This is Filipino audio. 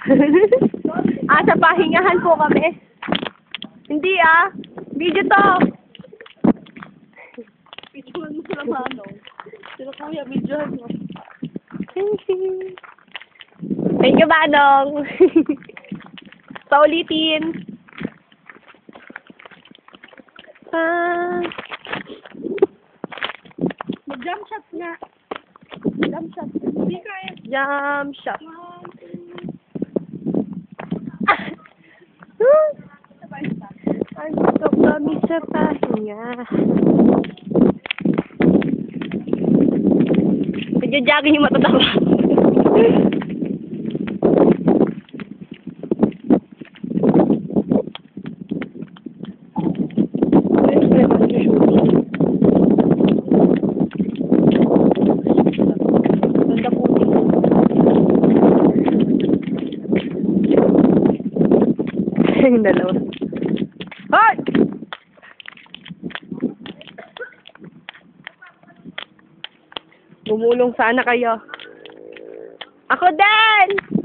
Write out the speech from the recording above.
Sa pahingahan po kami. Hindi video to. Videohan mo sila Manong. Sila kuya, videohan mo. Thank you, Manong. Paulitin. Mag-jump shot nga. Jump shot. Hindi kaya. Jump shot. Ang gusto kami sa pahinga. Nagja-jogging yung matatawa. Yung dalawa. Hoy! Gumulong sana kayo. Ako din!